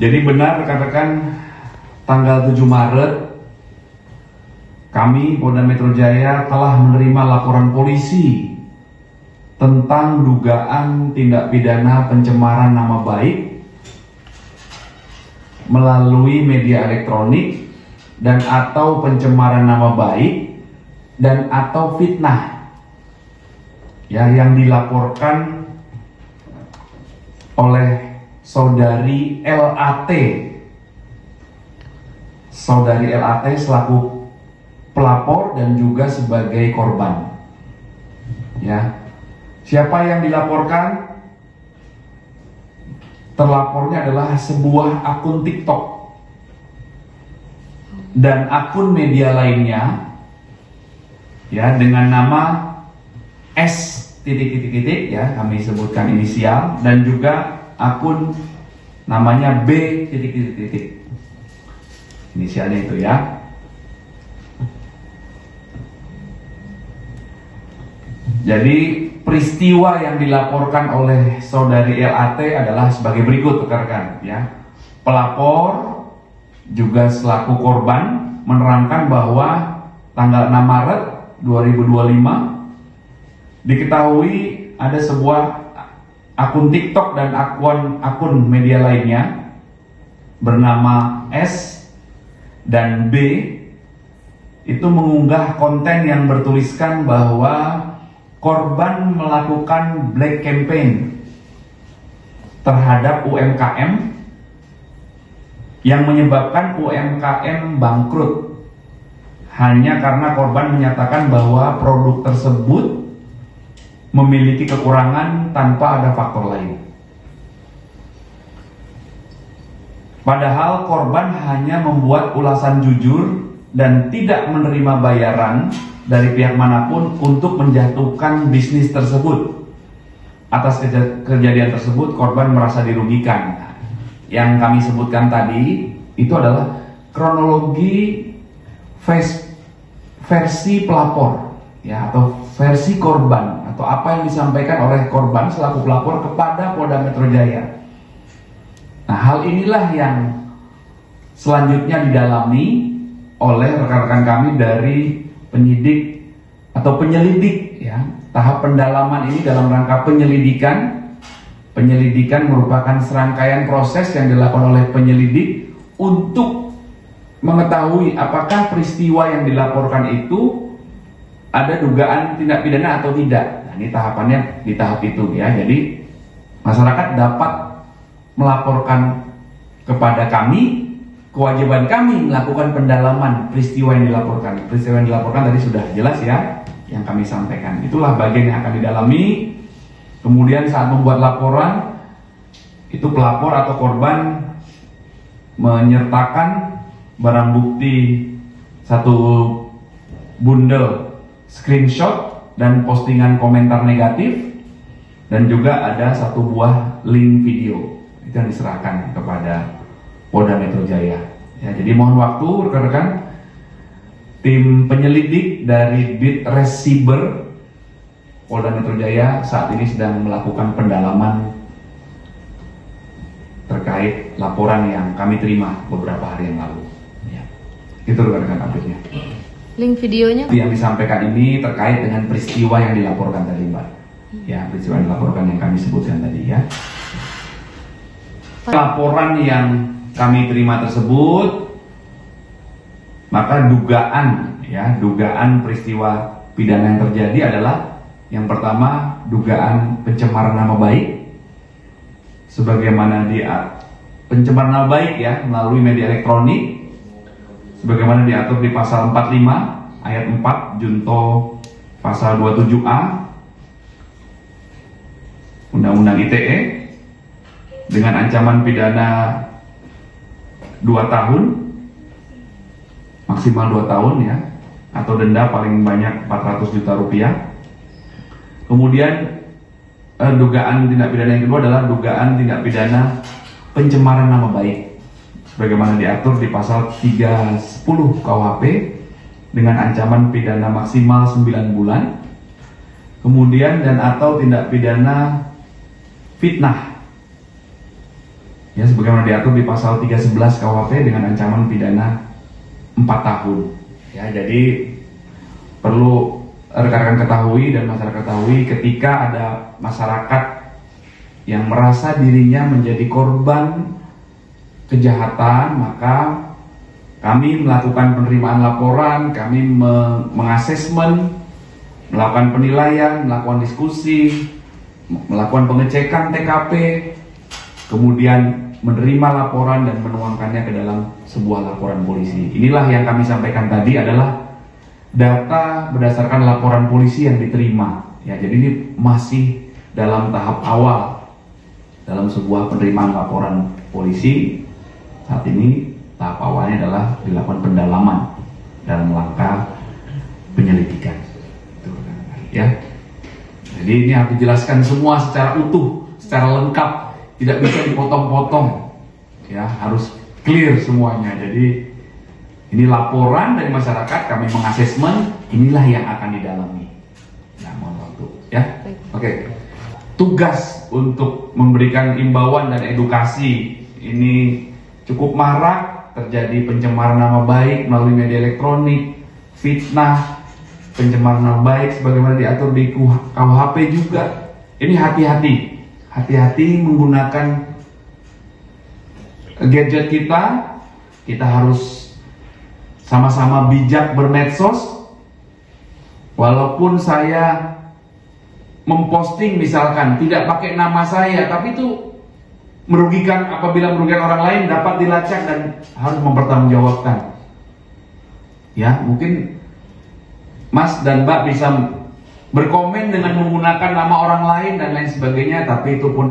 Jadi benar rekan-rekan, tanggal 7 Maret kami Polda Metro Jaya telah menerima laporan polisi tentang dugaan tindak pidana pencemaran nama baik melalui media elektronik dan atau pencemaran nama baik dan atau fitnah ya, yang dilaporkan oleh saudari LAT. Saudari LAT selaku pelapor dan juga sebagai korban. Ya. Siapa yang dilaporkan? Terlapornya adalah sebuah akun TikTok dan akun media lainnya ya dengan nama S titik ya, kami sebutkan inisial, dan juga akun namanya B titik inisialnya itu ya. Jadi peristiwa yang dilaporkan oleh saudari LAT adalah sebagai berikut rekan-rekan ya. Pelapor juga selaku korban menerangkan bahwa tanggal 6 Maret 2025 diketahui ada sebuah akun TikTok dan akun media lainnya bernama S dan B itu mengunggah konten yang bertuliskan bahwa korban melakukan black campaign terhadap UMKM yang menyebabkan UMKM bangkrut hanya karena korban menyatakan bahwa produk tersebut memiliki kekurangan tanpa ada faktor lain. Padahal korban hanya membuat ulasan jujur dan tidak menerima bayaran dari pihak manapun untuk menjatuhkan bisnis tersebut. Atas kejadian tersebut korban merasa dirugikan. Yang kami sebutkan tadi itu adalah kronologi versi pelapor ya, atau versi korban, atau apa yang disampaikan oleh korban selaku pelapor kepada Polda Metro Jaya. Nah, hal inilah yang selanjutnya didalami oleh rekan-rekan kami dari penyidik atau penyelidik ya. Tahap pendalaman ini dalam rangka penyelidikan. Penyelidikan merupakan serangkaian proses yang dilakukan oleh penyelidik untuk mengetahui apakah peristiwa yang dilaporkan itu ada dugaan tindak pidana atau tidak. Nah, ini tahapannya di tahap itu ya. Jadi masyarakat dapat melaporkan kepada kami. Kewajiban kami melakukan pendalaman peristiwa yang dilaporkan. Peristiwa yang dilaporkan tadi sudah jelas ya, yang kami sampaikan. Itulah bagian yang akan didalami. Kemudian saat membuat laporan, itu pelapor atau korban menyertakan barang bukti satu bundel screenshot dan postingan komentar negatif, dan juga ada satu buah link video. Itu yang diserahkan kepada Polda Metro Jaya. Ya, jadi mohon waktu rekan-rekan, tim penyelidik dari Ditresiber Polda Metro Jaya saat ini sedang melakukan pendalaman terkait laporan yang kami terima beberapa hari yang lalu. Ya. Itu rekan-rekan update-nya. Link videonya yang disampaikan ini terkait dengan peristiwa yang dilaporkan tadi, Mbak. Ya, peristiwa yang dilaporkan yang kami sebutkan tadi ya. Laporan yang kami terima tersebut, maka dugaan peristiwa pidana yang terjadi adalah yang pertama, dugaan pencemaran nama baik sebagaimana pencemaran nama baik ya melalui media elektronik sebagaimana diatur di pasal 45 ayat 4 junto pasal 27A Undang-Undang ITE dengan ancaman pidana 2 tahun, maksimal 2 tahun ya, atau denda paling banyak 400 juta rupiah. Kemudian dugaan tindak pidana yang kedua adalah dugaan tindak pidana pencemaran nama baik sebagaimana diatur di pasal 310 KUHP dengan ancaman pidana maksimal 9 bulan. Kemudian dan atau tindak pidana fitnah Ya, sebagaimana diatur di pasal 311 KUHP dengan ancaman pidana 4 tahun. Ya, jadi perlu rekan-rekan ketahui dan masyarakat ketahui, ketika ada masyarakat yang merasa dirinya menjadi korban kejahatan, maka kami melakukan penerimaan laporan, kami mengasesmen, melakukan penilaian, melakukan diskusi, melakukan pengecekan TKP, kemudian menerima laporan dan menuangkannya ke dalam sebuah laporan polisi. Inilah yang kami sampaikan tadi adalah data berdasarkan laporan polisi yang diterima. Ya, jadi ini masih dalam tahap awal dalam sebuah penerimaan laporan polisi. Saat ini tahap awalnya adalah dilakukan pendalaman dalam langkah penyelidikan. Ya, jadi ini harus dijelaskan semua secara utuh, secara lengkap, tidak bisa dipotong-potong. Ya, harus clear semuanya. Jadi ini laporan dari masyarakat, kami mengasesmen, inilah yang akan didalami. Nah, mohon waktu, ya. Oke. Tugas untuk memberikan imbauan dan edukasi ini cukup marak, terjadi pencemaran nama baik melalui media elektronik, fitnah, pencemaran nama baik sebagaimana diatur di KUHP juga. Ini hati-hati menggunakan gadget kita harus sama-sama bijak bermedsos. Walaupun saya memposting misalkan tidak pakai nama saya, tapi itu merugikan, apabila merugikan orang lain dapat dilacak dan harus mempertanggungjawabkan. Ya, mungkin Mas dan Mbak bisa berkomen dengan menggunakan nama orang lain dan lain sebagainya, tapi itu pun